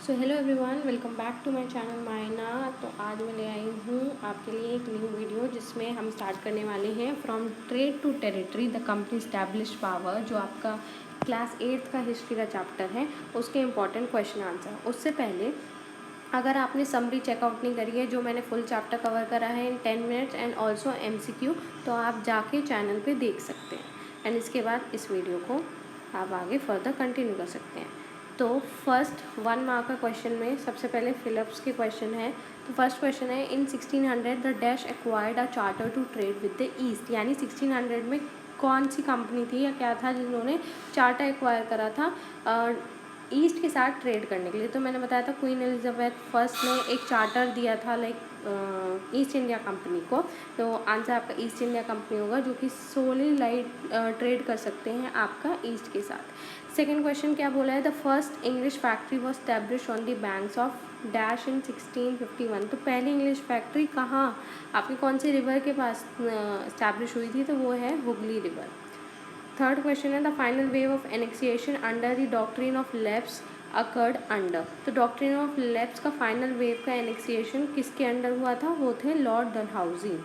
So hello everyone, welcome back to my channel Maina. तो आज मैं ले आई हूँ आपके लिए एक न्यू वीडियो जिसमें हम स्टार्ट करने वाले हैं from trade to territory the company establish power, जो आपका क्लास 8th का हिस्ट्री का चैप्टर है, उसके इंपॉर्टेंट क्वेश्चन आंसर। उससे पहले अगर आपने समरी चेकआउट नहीं करी है, जो मैंने फुल चैप्टर कवर करा है इन 10 मिनट्स एंड ऑल्सो MCQ, तो आप जाके चैनल पे देख सकते हैं एंड इसके बाद इस वीडियो को आप आगे फर्दर कंटिन्यू कर सकते हैं। तो फर्स्ट 1 मार्क का क्वेश्चन में सबसे पहले फिलिप्स के क्वेश्चन है। तो फर्स्ट क्वेश्चन है, in 1600 the dash acquired a charter to trade with the east, यानी 1600 में कौन सी कंपनी थी या क्या था जिन्होंने चार्टर एक्वायर करा था ईस्ट के साथ ट्रेड करने के लिए। तो मैंने बताया था क्वीन एलिजाबेथ फर्स्ट ने एक चार्टर दिया था ईस्ट इंडिया कंपनी को। तो आंसर आपका ईस्ट इंडिया कंपनी होगा, जो कि सोली लाइट ट्रेड कर सकते हैं आपका ईस्ट के साथ। सेकेंड क्वेश्चन क्या बोला है, the first English factory was establish on the banks of dash in 1651। तो पहली इंग्लिश फैक्ट्री कहाँ आपकी कौन सी रिवर के पास स्टैब्लिश हुई थी, तो वो है हुगली रिवर। थर्ड क्वेश्चन है, the final wave of annexation under the doctrine of lapse occurred under. तो डॉक्ट्रिन ऑफ लेप्स का फाइनल वेव का एनेक्सिएशन किसके अंडर हुआ था, वो थे लॉर्ड डलहौजी।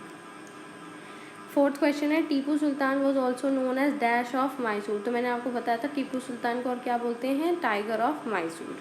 फोर्थ क्वेश्चन है, Tipu Sultan was also known as dash of Mysore. तो मैंने आपको बताया था टीपू सुल्तान को और क्या बोलते हैं, tiger of Mysore.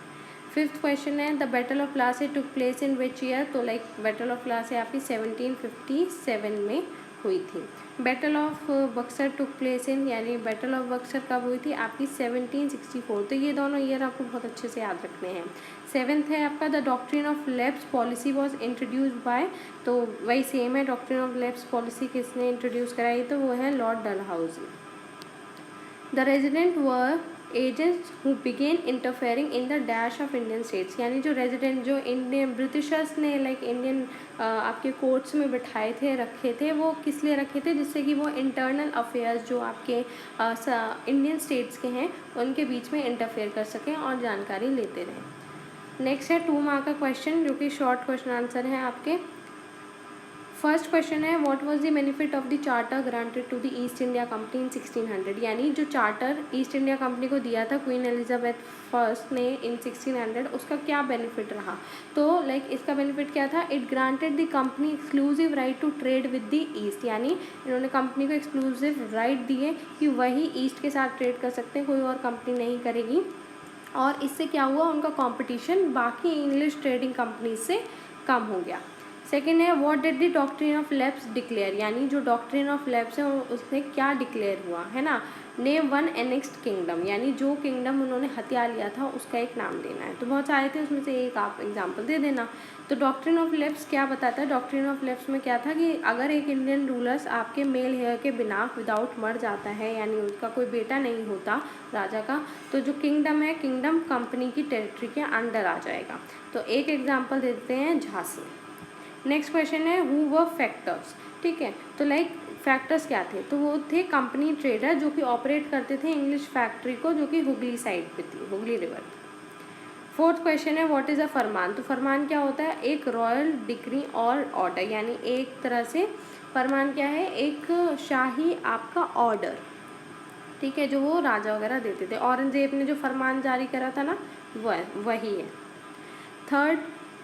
Fifth question है, the battle of Plassey took place in which year. तो बैटल ऑफ प्लासी आपकी 1757 में हुई थी। Battle of Buxar took place in, यानी बैटल ऑफ बक्सर कब हुई थी आपकी 1764। तो ये दोनों ईयर आपको बहुत अच्छे से याद रखने हैं। सेवेंथ है आपका, the doctrine of lapse policy was introduced by. तो वही सेम है, डॉक्ट्रिन ऑफ लेप्स पॉलिसी किसने इंट्रोड्यूस कराई, तो वो है Lord Dalhousie. The resident were agents who began interfering in the dash of Indian states, यानी जो रेजिडेंट जो इंडियन ब्रिटिशर्स ने इंडियन आपके कोर्ट्स में बिठाए थे रखे थे, वो किस लिए रखे थे, जिससे कि वो इंटरनल अफेयर्स जो आपके इंडियन स्टेट्स के हैं उनके बीच में इंटरफेयर कर सकें और जानकारी लेते रहें। नेक्स्ट है 2 मार्क का क्वेश्चन, जो कि शॉर्ट क्वेश्चन आंसर है आपके। फर्स्ट क्वेश्चन है, what was the benefit of the charter granted to the East India Company in 1600। यानी जो चार्टर ईस्ट इंडिया कंपनी को दिया था क्वीन एलिजाबेथ फर्स्ट ने इन 1600, उसका क्या बेनिफिट रहा। तो इसका बेनिफिट क्या था, it granted the company exclusive right to trade with the east, यानी इन्होंने कंपनी को एक्सक्लूसिव राइट दिए कि वही ईस्ट के साथ ट्रेड कर सकते हैं, कोई और कंपनी नहीं करेगी। और इससे क्या हुआ, उनका कॉम्पिटिशन बाकी इंग्लिश ट्रेडिंग कंपनी से कम हो गया। सेकेंड है, what did the doctrine of lapse declare, यानी जो डॉक्ट्रिन ऑफ लेप्स है उसने क्या डिक्लेयर हुआ है ना, नेम वन एनेक्स्ड किंगडम, यानी जो किंगडम उन्होंने हथिया लिया था उसका एक नाम देना है। तो बहुत सारे थे, उसमें से एक आप एग्जाम्पल दे देना। तो डॉक्ट्रिन ऑफ लेप्स क्या बताता है, डॉक्ट्रिन ऑफ लेप्स में क्या था कि अगर एक इंडियन रूलर्स आपके मेल हेयर के बिना विदाउट मर जाता है, यानी उसका कोई बेटा नहीं होता राजा का, तो जो किंगडम है, किंगडम कंपनी की टेरिटरी के अंडर आ जाएगा। तो एक एग्जाम्पल देते हैं झांसी। नेक्स्ट क्वेश्चन है, हु वर फैक्टर्स। ठीक है, तो फैक्टर्स क्या थे, तो वो थे कंपनी ट्रेडर जो कि ऑपरेट करते थे इंग्लिश फैक्ट्री को, जो कि हुगली साइड पे थी, हुगली रिवर। फोर्थ क्वेश्चन है, व्हाट इज़ अ फरमान। तो फरमान क्या होता है, एक रॉयल डिक्री और ऑर्डर, यानी एक तरह से फरमान क्या है, एक शाही आपका ऑर्डर, ठीक है, जो वो राजा वगैरह देते थे। औरंगजेब ने जो फरमान जारी करा था ना, वही है। थर्ड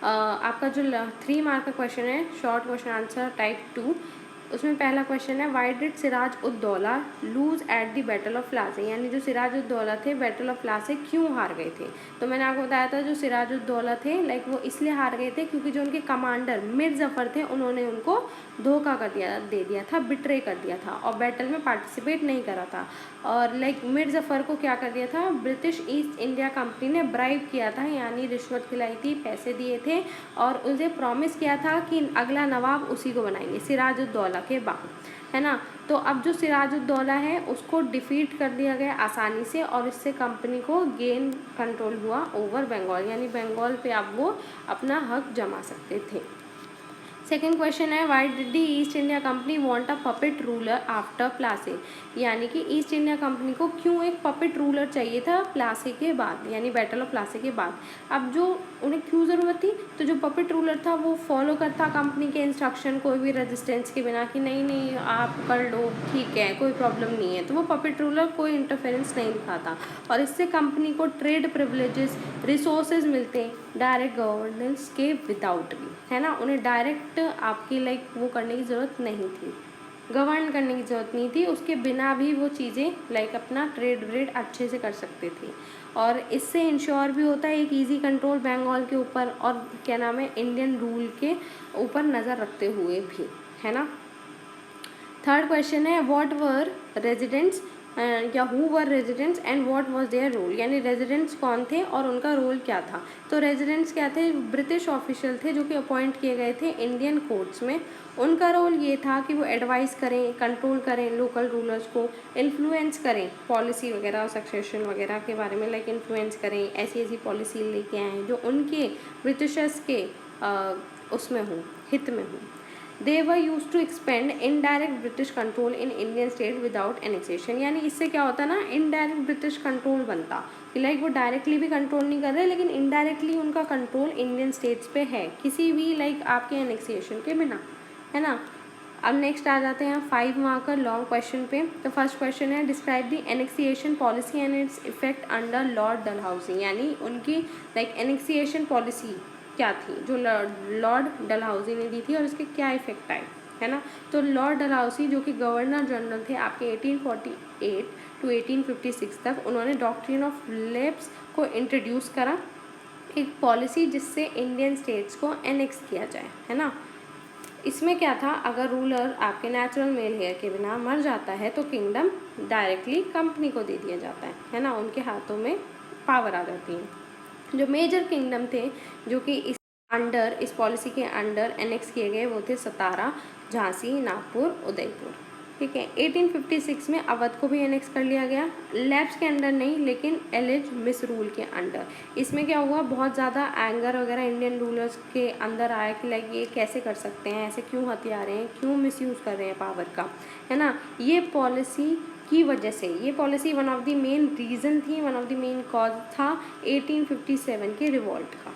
आपका जो 3 मार्क का क्वेश्चन है, शॉर्ट क्वेश्चन आंसर टाइप 2, उसमें पहला क्वेश्चन है, Y did Siraj ud Daula lose at the battle of Plassey, यानी जो सिराज उद दौला थे बैटल ऑफ प्लासी क्यों हार गए थे। तो मैंने आपको बताया था जो सिराज उद दौला थे वो इसलिए हार गए थे क्योंकि जो उनके कमांडर मिर्ज़ जफ़र थे उन्होंने उनको धोखा दे दिया था, बिट्रे कर दिया था और बैटल में पार्टिसिपेट नहीं करा था। और मिर्ज़ जफ़र को क्या कर दिया था, ब्रिटिश ईस्ट इंडिया कंपनी ने ब्राइब किया था, यानी रिश्वत खिलाई थी, पैसे दिए थे और उसे प्रॉमिस किया था कि अगला नवाब उसी को बनाएंगे सिराज उद दौला के बाद, है ना। तो अब जो सिराज उद दौला है उसको डिफीट कर दिया गया आसानी से और इससे कंपनी को गेन कंट्रोल हुआ ओवर बंगाल, यानी बंगाल पे अब वो अपना हक जमा सकते थे। सेकेंड क्वेश्चन है why did the East India company want a puppet ruler after Plassey, यानी कि ईस्ट इंडिया कंपनी को क्यों एक पपेट रूलर चाहिए था प्लासी के बाद, यानी बैटल ऑफ प्लासी के बाद। अब जो उन्हें क्यों ज़रूरत थी, तो जो पपेट रूलर था वो फॉलो करता कंपनी के इंस्ट्रक्शन, कोई भी रेजिस्टेंस के बिना कि नहीं नहीं आप कर लो ठीक है कोई प्रॉब्लम नहीं है, तो वो पपेट रूलर कोई इंटरफेरेंस नहीं दिखाता और इससे कंपनी को ट्रेड प्रिविलेजेस रिसोर्सेज मिलते डायरेक्ट गवर्नेंस के विदाउट भी, है ना। उन्हें डायरेक्ट आपकी लाइक वो करने की ज़रूरत नहीं थी, गवर्न करने की ज़रूरत नहीं थी, उसके बिना भी वो चीज़ें लाइक अपना ट्रेड व्रेड अच्छे से कर सकते थे। और इससे इंश्योर भी होता है एक इजी कंट्रोल बंगाल के ऊपर और क्या नाम है इंडियन रूल के ऊपर नज़र रखते हुए भी, है ना। थर्ड क्वेश्चन है व्हाट वर रेजिडेंट्स या who were residents and what was their role, यानी रेजिडेंट्स कौन थे और उनका रोल क्या था। तो रेजिडेंट्स क्या थे, ब्रिटिश ऑफिशियल थे जो कि अपॉइंट किए गए थे इंडियन कोर्ट्स में। उनका रोल ये था कि वो एडवाइस करें, कंट्रोल करें लोकल रूलर्स को, इन्फ्लुएंस करें पॉलिसी वगैरह सक्सेशन वगैरह के बारे में, लाइक इन्फ्लुएंस करें, ऐसी ऐसी पॉलिसी लेके आएँ जो उनके ब्रिटिशर्स के उसमें हो, हित में हो। They were used to expand indirect British control in Indian state without annexation, यानी इससे क्या होता ना indirect British control बनता कि लाइक वो डायरेक्टली भी कंट्रोल नहीं कर रहे लेकिन इनडायरेक्टली उनका कंट्रोल इंडियन स्टेट्स पे है किसी भी लाइक आपके एनेक्सिएशन के बिना, है ना। अब नेक्स्ट आ जाते हैं 5 मार्कर लॉन्ग क्वेश्चन पे। तो फर्स्ट क्वेश्चन है describe the annexation policy and its effect under lord Dalhousie, यानी उनकी लाइक एनेक्सिएशन पॉलिसी क्या थी जो लॉर्ड डलहौसी ने दी थी और इसके क्या इफेक्ट आए, है ना। तो लॉर्ड डलहौसी जो कि गवर्नर जनरल थे आपके 1848 टू 1856 तक, उन्होंने डॉक्ट्रिन ऑफ लैप्स को इंट्रोड्यूस करा, एक पॉलिसी जिससे इंडियन स्टेट्स को एनेक्स किया जाए, है ना। इसमें क्या था, अगर रूलर आपके नेचुरल मेल हेयर के बिना मर जाता है तो किंगडम डायरेक्टली कंपनी को दे दिया जाता है ना, उनके हाथों में पावर आ जाती है। जो मेजर किंगडम थे जो कि इस पॉलिसी के अंडर एनेक्स किए गए वो थे सतारा, झांसी, नागपुर, उदयपुर, ठीक है। 1856 में अवध को भी एनेक्स कर लिया गया, लैब्स के अंडर नहीं लेकिन एलिज मिस रूल के अंडर। इसमें क्या हुआ, बहुत ज़्यादा एंगर वगैरह इंडियन रूलर्स के अंदर आया कि लाइक ये कैसे कर सकते हैं, ऐसे क्यों हथिया रहे हैं, क्यों मिसयूज़ कर रहे हैं पावर का, है ना। ये पॉलिसी की वजह से, ये policy one of the main reason थी, one of the main cause था 1857 के रिवॉल्ट का।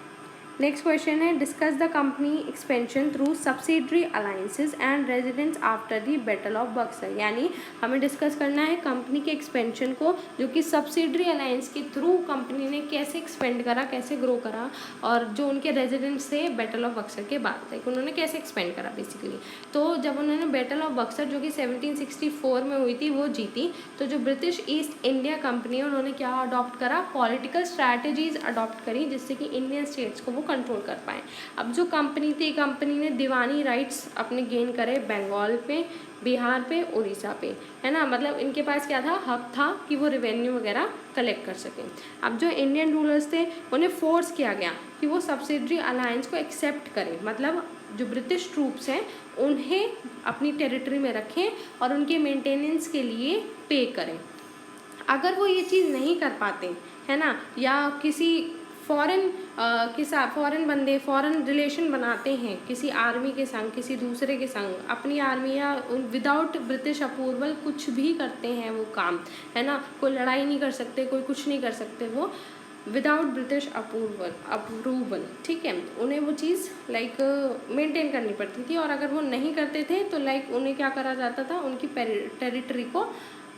नेक्स्ट क्वेश्चन है discuss the company expansion through subsidiary alliances and residents after the battle of Buxar, यानी हमें डिस्कस करना है कंपनी के एक्सपेंशन को जो कि सब्सिडरी अलायंस के थ्रू कंपनी ने कैसे एक्सपेंड करा, कैसे ग्रो करा, और जो उनके रेजिडेंट्स थे बैटल ऑफ बक्सर के बाद तक उन्होंने कैसे एक्सपेंड करा बेसिकली। तो जब उन्होंने बैटल ऑफ बक्सर जो कि 1764 में हुई थी वो जीती, तो जो ब्रिटिश ईस्ट इंडिया कंपनी है उन्होंने क्या अडॉप्ट करा, पॉलिटिकल स्ट्रैटेजीज अडॉप्ट करी जिससे कि इंडियन स्टेट्स को वो कंट्रोल कर पाए। अब जो कंपनी थी, कंपनी ने दीवानी राइट्स अपने गेन करे बंगाल पे, बिहार पे, उड़ीसा पे, है ना। मतलब इनके पास क्या था, हक था कि वो रेवेन्यू वगैरह कलेक्ट कर सकें। अब जो इंडियन रूलर्स थे उन्हें फोर्स किया गया कि वो सब्सिडरी अलायंस को एक्सेप्ट करें, मतलब जो ब्रिटिश ट्रूप्स हैं उन्हें अपनी टेरिटरी में रखें और उनके मेंटेनेंस के लिए पे करें। अगर वो ये चीज़ नहीं कर पाते, है ना, या किसी फॉरेन बंदे फॉरेन रिलेशन बनाते हैं किसी आर्मी के संग, किसी दूसरे के संग, अपनी आर्मी या विदाउट ब्रिटिश अप्रूवल कुछ भी करते हैं वो काम, है ना। कोई लड़ाई नहीं कर सकते, कोई कुछ नहीं कर सकते वो विदाउट ब्रिटिश अप्रूवल, ठीक है। उन्हें वो चीज़ लाइक मेंटेन करनी पड़ती थी और अगर वो नहीं करते थे तो लाइक उन्हें क्या करा जाता था, उनकी टेरिटरी को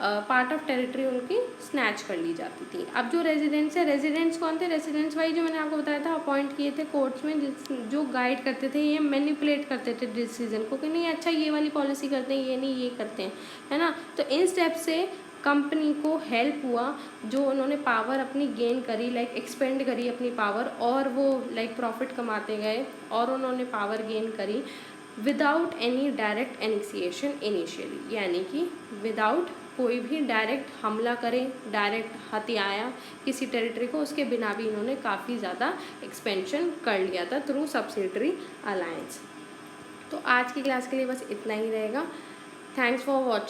पार्ट ऑफ टेरिटरी उनकी स्नैच कर ली जाती थी। अब जो रेजिडेंट्स है, रेजिडेंट्स कौन थे, रेजिडेंट्स वाई जो मैंने आपको बताया था अपॉइंट किए थे कोर्ट्स में, जो गाइड करते थे, ये मैनिपुलेट करते थे डिसीजन को कि नहीं अच्छा ये वाली पॉलिसी करते हैं, ये नहीं ये करते हैं, है ना। तो इन स्टेप से कंपनी को हेल्प हुआ, जो उन्होंने पावर अपनी गेन करी, लाइक एक्सपेंड करी अपनी पावर, और वो लाइक प्रॉफिट कमाते गए और उन्होंने पावर गेन करी विदाउट एनी डायरेक्ट एनेक्सिएशन इनिशियली, यानी कि विदाउट कोई भी डायरेक्ट हमला करे, डायरेक्ट हथियाया किसी टेरिटरी को, उसके बिना भी इन्होंने काफ़ी ज़्यादा एक्सपेंशन कर लिया था थ्रू सब्सिडरी अलायंस। तो आज की क्लास के लिए बस इतना ही रहेगा। Thanks for watching.